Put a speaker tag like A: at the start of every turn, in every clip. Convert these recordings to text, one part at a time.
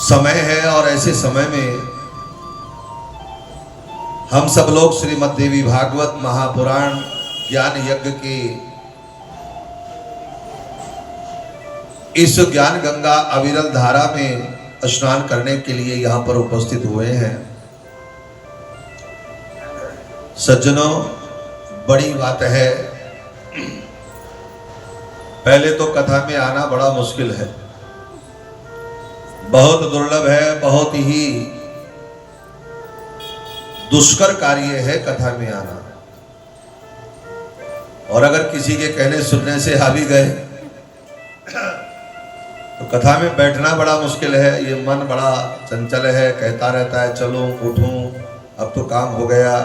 A: समय है और ऐसे समय में हम सब लोग श्रीमद् देवी भागवत महापुराण ज्ञान यज्ञ के इस ज्ञान गंगा अविरल धारा में स्नान करने के लिए यहाँ पर उपस्थित हुए हैं। सज्जनों, बड़ी बात है। पहले तो कथा में आना बड़ा मुश्किल है, बहुत दुर्लभ है, बहुत ही दुष्कर कार्य है कथा में आना। और अगर किसी के कहने सुनने से आ भी गए तो कथा में बैठना बड़ा मुश्किल है। ये मन बड़ा चंचल है, कहता रहता है चलूं उठूं, अब तो काम हो गया,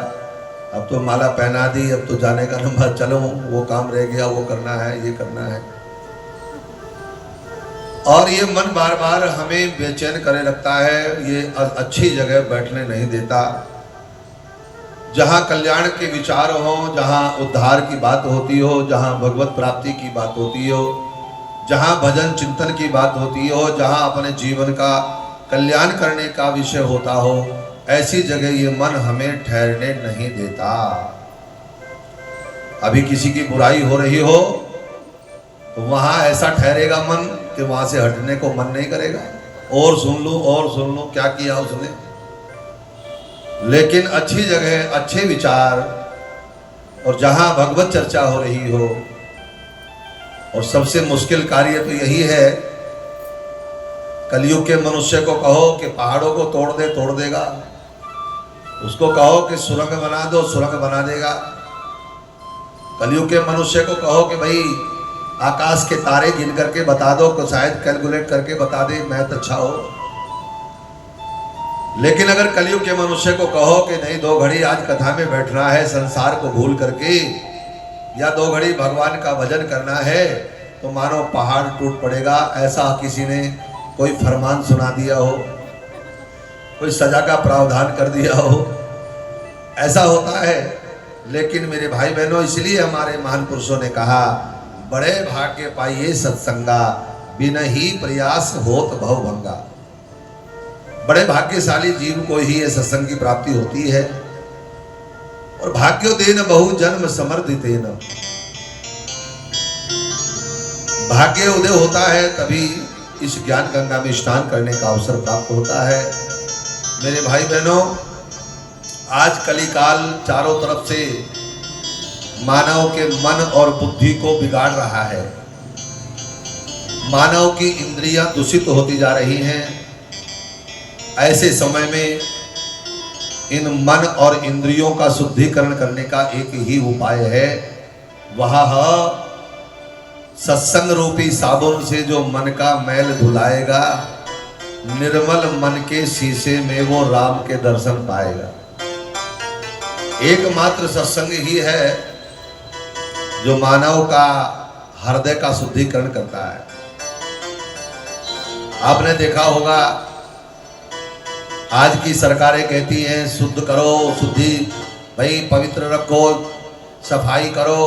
A: अब तो माला पहना दी, अब तो जाने का नंबर, चलूं वो काम रह गया, वो करना है, ये करना है। और ये मन बार बार हमें बेचैन करे रखता है, ये अच्छी जगह बैठने नहीं देता। जहाँ कल्याण के विचार हो, जहाँ उद्धार की बात होती हो, जहाँ भगवत प्राप्ति की बात होती हो, जहाँ भजन चिंतन की बात होती हो, जहाँ अपने जीवन का कल्याण करने का विषय होता हो, ऐसी जगह ये मन हमें ठहरने नहीं देता। अभी किसी की बुराई हो रही हो तो वहाँ ऐसा ठहरेगा मन कि वहाँ से हटने को मन नहीं करेगा। और सुन लूँ और सुन लूँ, क्या किया उसने। लेकिन अच्छी जगह, अच्छे विचार और जहाँ भगवत चर्चा हो रही हो, और सबसे मुश्किल कार्य तो यही है, कलयुग के मनुष्य को कहो कि पहाड़ों को तोड़ दे, तोड़ देगा। उसको कहो कि सुरंग बना दो, सुरंग बना देगा। कलयुग के मनुष्य को कहो कि भाई आकाश के तारे गिन करके बता दो, तो शायद कैलकुलेट करके बता दे, मैथ अच्छा हो। लेकिन अगर कलयुग के मनुष्य को कहो कि नहीं, 2 घड़ी आज कथा में बैठना है, संसार को भूल करके, या 2 घड़ी भगवान का भजन करना है, तो मानो पहाड़ टूट पड़ेगा। ऐसा किसी ने कोई फरमान सुना दिया हो, कोई सजा का प्रावधान कर दिया हो, ऐसा होता है। लेकिन मेरे भाई बहनों, इसलिए हमारे महान पुरुषों ने कहा, बड़े भाग्य पाइए सत्संगा, बिन ही प्रयास होत भव भंगा। बड़े भाग्यशाली जीव को ही ये सत्संग की प्राप्ति होती है। और भाग्यो देन बहु जन्म समर्थितेन, भाग्य उदय होता है तभी इस ज्ञान गंगा में स्नान करने का अवसर प्राप्त होता है। मेरे भाई बहनों, आज कलिकाल चारों तरफ से मानव के मन और बुद्धि को बिगाड़ रहा है। मानव की इंद्रियां दूषित होती जा रही हैं। ऐसे समय में इन मन और इंद्रियों का शुद्धिकरण करने का एक ही उपाय है, वह सत्संग रूपी साबुन से जो मन का मैल धुलाएगा, निर्मल मन के शीशे में वो राम के दर्शन पाएगा। एकमात्र सत्संग ही है जो मानव का हृदय का शुद्धिकरण करता है। आपने देखा होगा, आज की सरकारें कहती हैं शुद्ध करो, शुद्धि भाई पवित्र रखो, सफाई करो।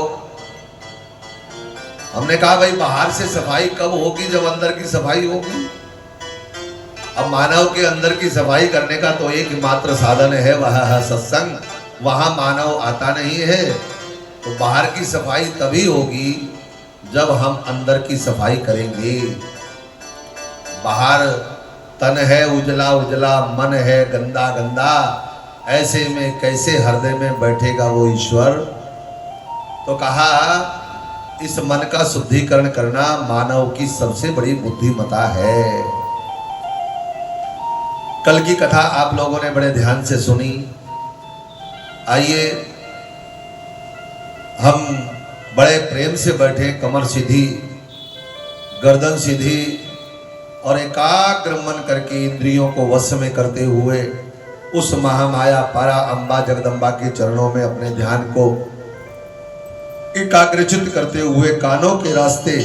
A: हमने कहा भाई बाहर से सफाई कब होगी, जब अंदर की सफाई होगी। अब मानव के अंदर की सफाई करने का तो एकमात्र साधन है, वह है सत्संग। वहां मानव आता नहीं है, तो बाहर की सफाई तभी होगी जब हम अंदर की सफाई करेंगे। बाहर तन है उजला उजला, मन है गंदा गंदा, ऐसे में कैसे हृदय में बैठेगा वो ईश्वर। तो कहा, इस मन का शुद्धिकरण करना मानव की सबसे बड़ी बुद्धिमता है। कल की कथा आप लोगों ने बड़े ध्यान से सुनी। आइए हम बड़े प्रेम से बैठे, कमर सीधी, गर्दन सीधी, और एकाग्र मन करके इंद्रियों को वश में करते हुए उस महामाया पारा अम्बा जगदम्बा के चरणों में अपने ध्यान को एकाग्रचित करते हुए कानों के रास्ते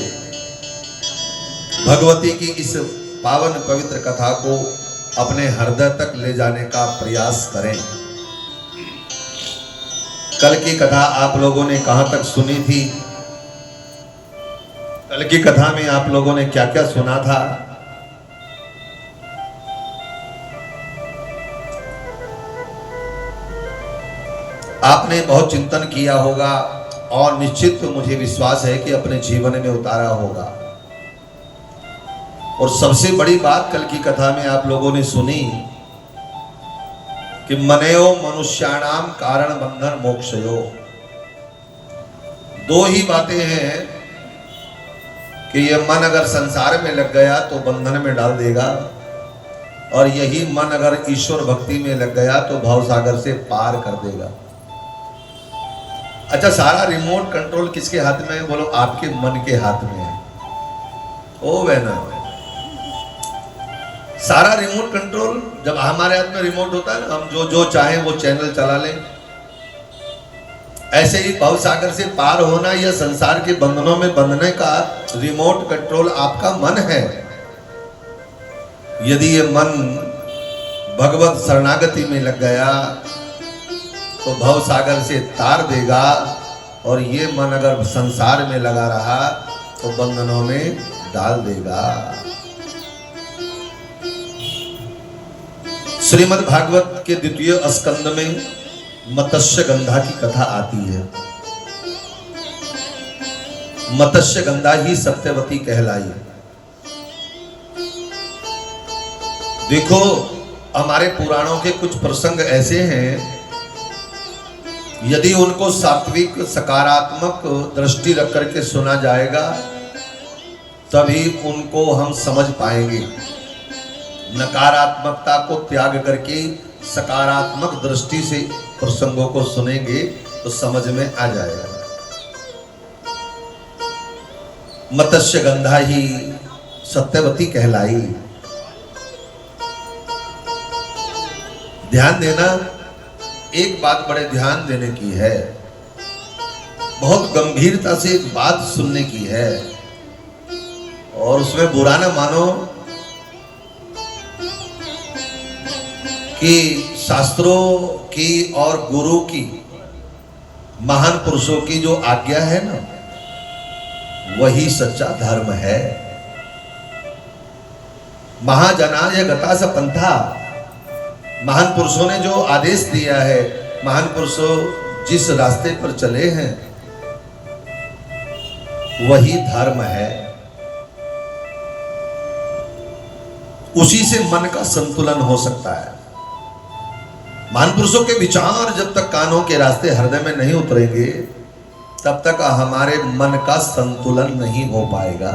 A: भगवती की इस पावन पवित्र कथा को अपने हृदय तक ले जाने का प्रयास करें। कल की कथा आप लोगों ने कहां तक सुनी थी? कल की कथा में आप लोगों ने क्या क्या सुना था? आपने बहुत चिंतन किया होगा और निश्चित मुझे विश्वास है कि अपने जीवन में उतारा होगा। और सबसे बड़ी बात कल की कथा में आप लोगों ने सुनी कि मनयो मनुष्याणाम कारण बंधन मोक्षयो। दो ही बातें हैं कि यह मन अगर संसार में लग गया तो बंधन में डाल देगा, और यही मन अगर ईश्वर भक्ति में लग गया तो भवसागर से पार कर देगा। अच्छा, सारा रिमोट कंट्रोल किसके हाथ में है? बोलो, आपके मन के हाथ में है। ओ बहना, सारा रिमोट कंट्रोल जब हमारे हाथ में रिमोट होता है ना, हम जो जो चाहें वो चैनल चला लें। ऐसे ही भवसागर से पार होना या संसार के बंधनों में बंधने का रिमोट कंट्रोल आपका मन है। यदि ये मन भगवत शरणागति में लग गया तो भवसागर से तार देगा, और ये मन अगर संसार में लगा रहा तो बंधनों में डाल देगा। श्रीमद् भागवत के द्वितीय स्कंद में मत्स्य गंधा की कथा आती है। मत्स्य गंधा ही सत्यवती कहलाई। देखो, हमारे पुराणों के कुछ प्रसंग ऐसे हैं, यदि उनको सात्विक सकारात्मक दृष्टि रख करके सुना जाएगा तभी उनको हम समझ पाएंगे। नकारात्मकता को त्याग करके सकारात्मक दृष्टि से प्रसंगों को सुनेंगे तो समझ में आ जाएगा। मत्स्य गंधा ही सत्यवती कहलाई। ध्यान देना, एक बात बड़े ध्यान देने की है, बहुत गंभीरता से एक बात सुनने की है, और उसमें बुरा ना मानो कि शास्त्रों की और गुरु की, महान पुरुषों की जो आज्ञा है ना, वही सच्चा धर्म है। महाजनाय गता स पंथा, महान पुरुषों ने जो आदेश दिया है, महान पुरुषों जिस रास्ते पर चले हैं वही धर्म है। उसी से मन का संतुलन हो सकता है। महान पुरुषों के विचार जब तक कानों के रास्ते हृदय में नहीं उतरेंगे तब तक हमारे मन का संतुलन नहीं हो पाएगा।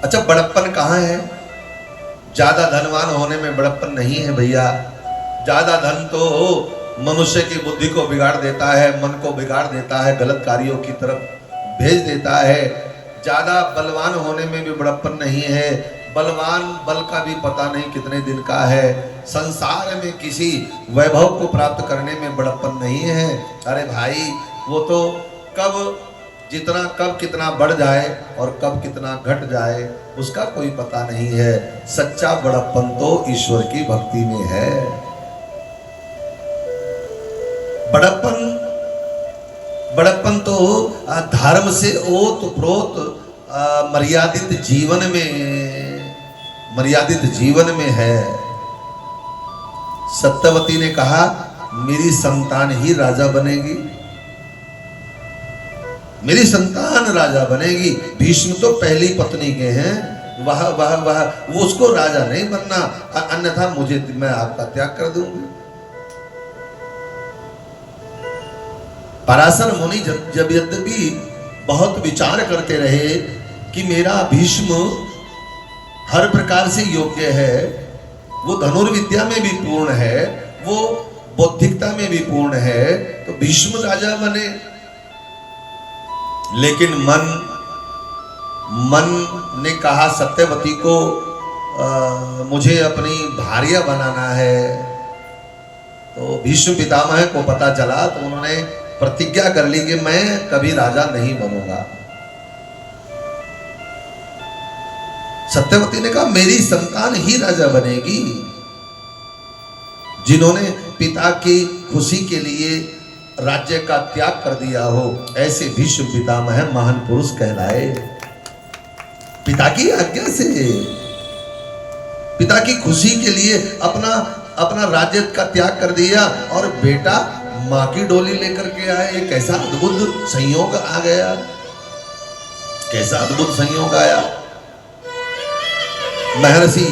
A: अच्छा, बड़प्पन कहाँ है? ज्यादा धनवान होने में बड़प्पन नहीं है भैया। ज्यादा धन तो मनुष्य की बुद्धि को बिगाड़ देता है, मन को बिगाड़ देता है, गलत कार्यों की तरफ भेज देता है। ज्यादा बलवान होने में भी बड़प्पन नहीं है। बलवान बल का भी पता नहीं कितने दिन का है। संसार में किसी वैभव को प्राप्त करने में बड़प्पन नहीं है। अरे भाई, वो तो कब जितना कब कितना बढ़ जाए और कब कितना घट जाए उसका कोई पता नहीं है। सच्चा बड़प्पन तो ईश्वर की भक्ति में है। बड़प्पन तो धर्म से ओत-प्रोत मर्यादित जीवन में है। सत्यवती ने कहा, मेरी संतान ही राजा बनेगी, मेरी संतान राजा बनेगी। भीष्म तो पहली पत्नी के हैं, वह वो उसको राजा नहीं बनना, अन्यथा मैं आपका त्याग कर दूंगी। पराशर मुनि जब यद्यपि बहुत विचार करते रहे कि मेरा भीष्म हर प्रकार से योग्य है, वो धनुर्विद्या में भी पूर्ण है, वो बौद्धिकता में भी पूर्ण है, तो भीष्म राजा बने। लेकिन मन ने कहा सत्यवती को मुझे अपनी भार्या बनाना है। तो भीष्म पितामह को पता चला तो उन्होंने प्रतिज्ञा कर ली कि मैं कभी राजा नहीं बनूंगा। सत्यवती ने कहा, मेरी संतान ही राजा बनेगी। जिन्होंने पिता की खुशी के लिए राज्य का त्याग कर दिया हो, ऐसे भीष्म पितामह महान पुरुष कहलाए। पिता की आज्ञा से, पिता की खुशी के लिए अपना अपना राज्य का त्याग कर दिया और बेटा माँ की डोली लेकर के आए। एक कैसा अद्भुत संयोग आ गया, कैसा अद्भुत संयोग आया। महर्षि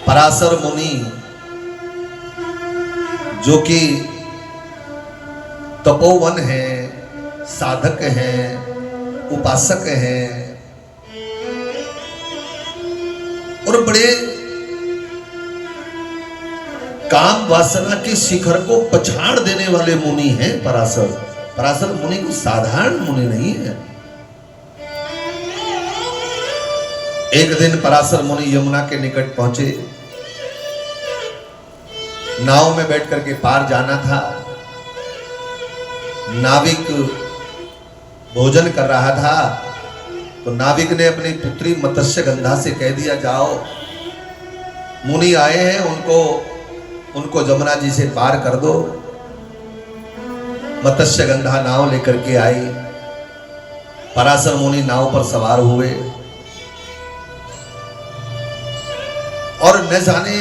A: पराशर मुनि जो कि तपोवन हैं, साधक हैं, उपासक हैं और बड़े काम वासना के शिखर को पछाड़ देने वाले मुनि हैं पराशर। पराशर मुनि कोई साधारण मुनि नहीं है। एक दिन पराशर मुनि यमुना के निकट पहुंचे। नाव में बैठ करके पार जाना था। नाविक भोजन कर रहा था तो नाविक ने अपनी पुत्री मत्स्यगंधा से कह दिया, जाओ मुनि आए हैं, उनको जमुना जी से पार कर दो। मत्स्यगंधा नाव लेकर के आई। पराशर मुनि नाव पर सवार हुए और न जाने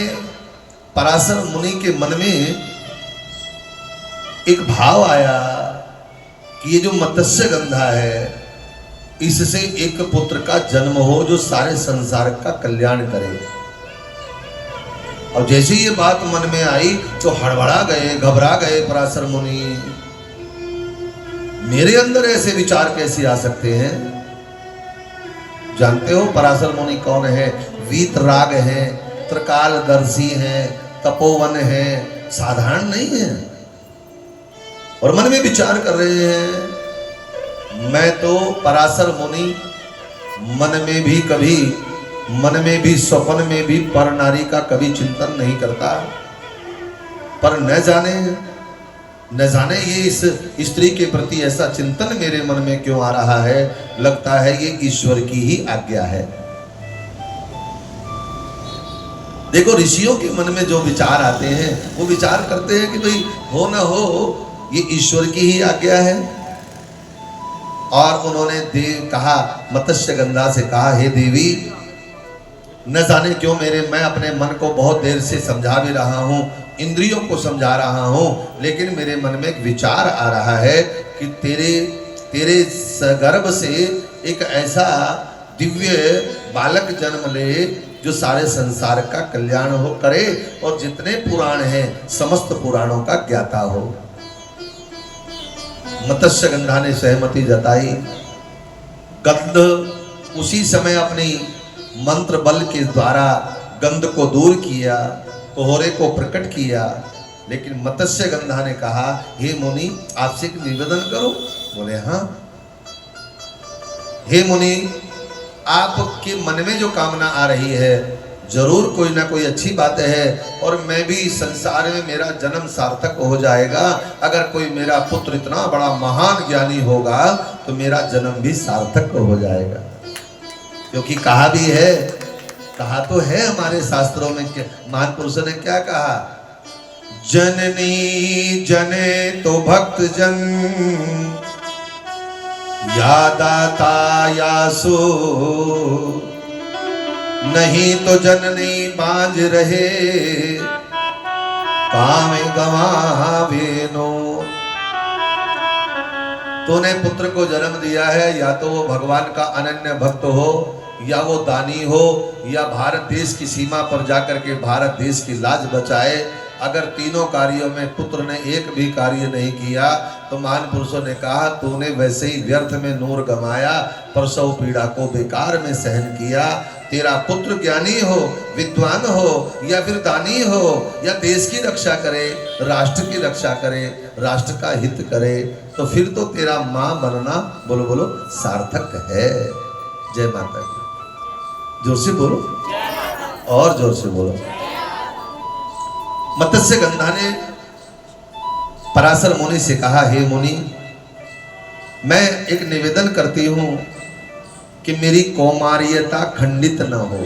A: पराशर मुनि के मन में एक भाव आया कि ये जो मत्स्यगंधा है इससे एक पुत्र का जन्म हो जो सारे संसार का कल्याण करे। और जैसे ये बात मन में आई तो हड़बड़ा गए, घबरा गए पराशर मुनि। मेरे अंदर ऐसे विचार कैसे आ सकते हैं? जानते हो पराशर मुनि कौन है? वीतराग हैं, त्रिकालदर्शी हैं, तपोवन हैं, साधारण नहीं है। और मन में विचार कर रहे हैं, मैं तो पराशर मुनि मन में भी स्वप्न में भी पर नारी का कभी चिंतन नहीं करता। पर न जाने ये इस स्त्री के प्रति ऐसा चिंतन मेरे मन में क्यों आ रहा है। लगता है ये ईश्वर की ही आज्ञा है। देखो ऋषियों के मन में जो विचार आते हैं वो विचार करते हैं कि भाई हो ना हो ये ईश्वर की ही आज्ञा है। और उन्होंने कहा, मत्स्यगंधा से कहा, हे देवी, न जाने क्यों मैं अपने मन को बहुत देर से समझा भी रहा हूँ, इंद्रियों को समझा रहा हूँ, लेकिन मेरे मन में एक विचार आ रहा है कि तेरे गर्भ से एक ऐसा दिव्य बालक जन्म ले जो सारे संसार का कल्याण हो करे और जितने पुराण हैं समस्त पुराणों का ज्ञाता हो। मत्स्यगंधा ने सहमति जताई। गंध उसी समय अपनी मंत्र बल के द्वारा गंध को दूर किया, कोहरे को प्रकट किया। लेकिन मत्स्यगंधा ने कहा, हे मुनि, आपसे एक निवेदन करो। बोले हाँ। हे मुनि, आपके मन में जो कामना आ रही है जरूर कोई ना कोई अच्छी बात है और मैं भी संसार में मेरा जन्म सार्थक हो जाएगा। अगर कोई मेरा पुत्र इतना बड़ा महान ज्ञानी होगा तो मेरा जन्म भी सार्थक हो जाएगा। क्योंकि कहा भी है, कहा तो है हमारे शास्त्रों में, महान पुरुषों ने क्या कहा, जननी जने तो भक्त जन, या दाता या सो, नहीं तो जननी बाज रहे, काम गवावे नो। तूने पुत्र को जन्म दिया है, या तो वो भगवान का अनन्य भक्त हो, या वो दानी हो, या भारत देश की सीमा पर जाकर के भारत देश की लाज बचाए। अगर तीनों कार्यों में पुत्र ने एक भी कार्य नहीं किया तो महान पुरुषों ने कहा, तूने वैसे ही व्यर्थ में नूर गमाया, प्रसव पीड़ा को बेकार में सहन किया। तेरा पुत्र ज्ञानी हो, विद्वान हो, या फिर दानी हो, या देश की रक्षा करे, राष्ट्र की रक्षा करे, राष्ट्र का हित करे, तो फिर तो तेरा मां बनना, बोलो बोलो, सार्थक है। जय माता की। जोर से बोलो, और जोर से बोलो। मत्स्यगंधा ने पराशर मुनि से कहा, हे मुनि, मैं एक निवेदन करती हूं कि मेरी कौमार्यता खंडित न हो,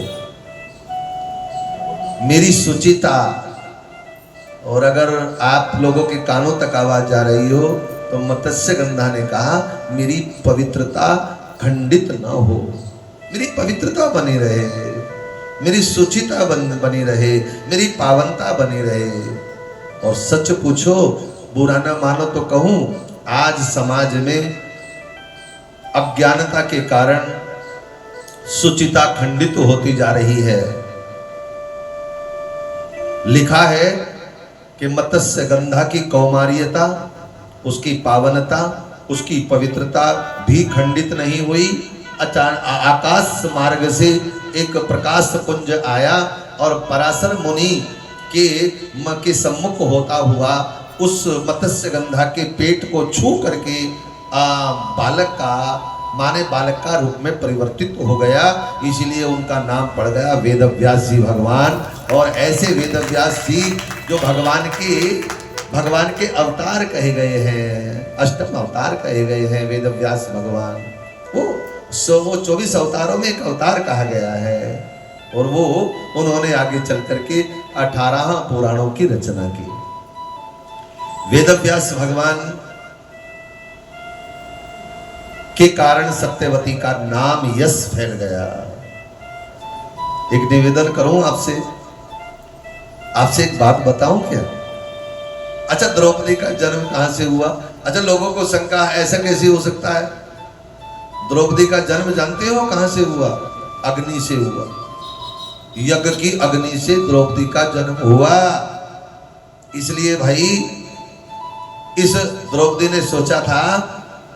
A: मेरी सुचिता, और अगर आप लोगों के कानों तक आवाज जा रही हो तो मत्स्यगंधा ने कहा, मेरी पवित्रता खंडित न हो, मेरी पवित्रता बनी रहे। मेरी सुचिता बनी रहे, मेरी पावनता बनी रहे। और सच पूछो, बुरा ना मानो तो कहूं, आज समाज में अज्ञानता के कारण सुचिता खंडित होती जा रही है। लिखा है कि मत्स्य गंधा की कौमार्यता, उसकी पावनता, उसकी पवित्रता भी खंडित नहीं हुई। आकाश मार्ग से एक प्रकाश पुंज आया और पराशर मुनि के सम्मुख होता हुआ उस मत्स्य गंधा के पेट को छू करके बालक का रूप में परिवर्तित हो गया। इसलिए उनका नाम पड़ गया वेदव्यास जी भगवान। और ऐसे वेदव्यास जी जो भगवान के अवतार कहे गए हैं, अष्टम अवतार कहे गए हैं वेदव्यास भगवान। वो 24 अवतारों में एक अवतार कहा गया है। और वो उन्होंने आगे चल करके 18 पुराणों की रचना की। वेदव्यास भगवान के कारण सत्यवती का नाम यश फैल गया। एक निवेदन करूं आपसे एक बात बताऊं क्या? अच्छा, द्रौपदी का जन्म कहां से हुआ? अच्छा, लोगों को शंका ऐसा कैसे हो सकता है? द्रौपदी का जन्म जानते हो कहां से हुआ? अग्नि से हुआ। यज्ञ की अग्नि से द्रौपदी का जन्म हुआ। इसलिए भाई इस द्रौपदी ने सोचा था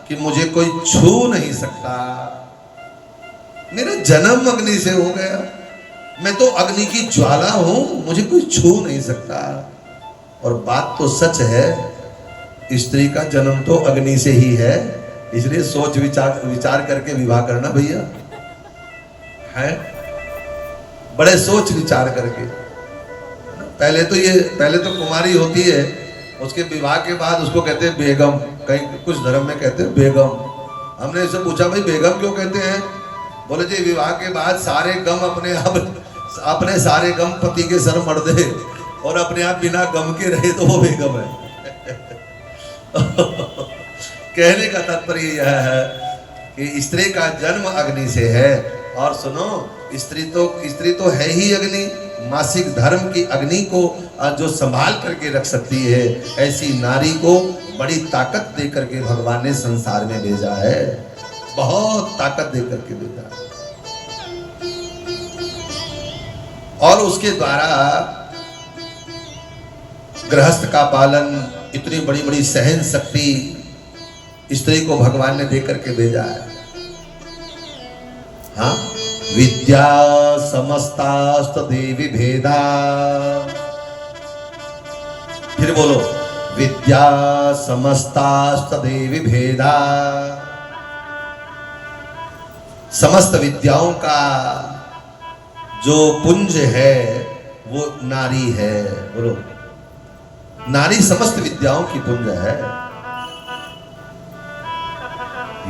A: कि मुझे कोई छू नहीं सकता, मेरा जन्म अग्नि से हो गया, मैं तो अग्नि की ज्वाला हूं, मुझे कोई छू नहीं सकता। और बात तो सच है, स्त्री का जन्म तो अग्नि से ही है। इसलिए सोच विचार करके विवाह करना भैया, है बड़े सोच विचार करके। पहले तो कुमारी होती है, उसके विवाह के बाद उसको कहते हैं बेगम, कहीं कुछ धर्म में कहते हैं बेगम। हमने इससे पूछा भाई बेगम क्यों कहते हैं? बोले जी विवाह के बाद सारे गम अपने सारे गम पति के सर मर दे और अपने आप बिना गम के रहे तो वो बेगम है। कहने का तात्पर्य यह है कि स्त्री का जन्म अग्नि से है। और सुनो, स्त्री तो है ही अग्नि, मासिक धर्म की अग्नि को जो संभाल करके रख सकती है, ऐसी नारी को बड़ी ताकत दे करके भगवान ने संसार में भेजा है। बहुत ताकत दे करके भेजा और उसके द्वारा गृहस्थ का पालन, इतनी बड़ी बड़ी सहन शक्ति स्त्री को भगवान ने दे करके भेजा है। हाँ, विद्या समस्तास्त देवी भेदा। फिर बोलो, विद्या समस्तास्त देवी भेदा। समस्त विद्याओं का जो पुंज है वो नारी है। बोलो, नारी समस्त विद्याओं की पुंज है।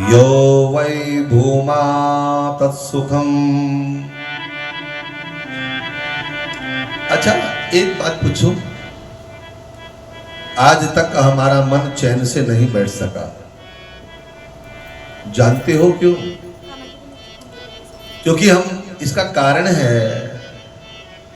A: यो वै भूमा तत्सुखम। अच्छा, एक बात पूछूं, आज तक हमारा मन चैन से नहीं बैठ सका, जानते हो क्यों? क्योंकि हम, इसका कारण है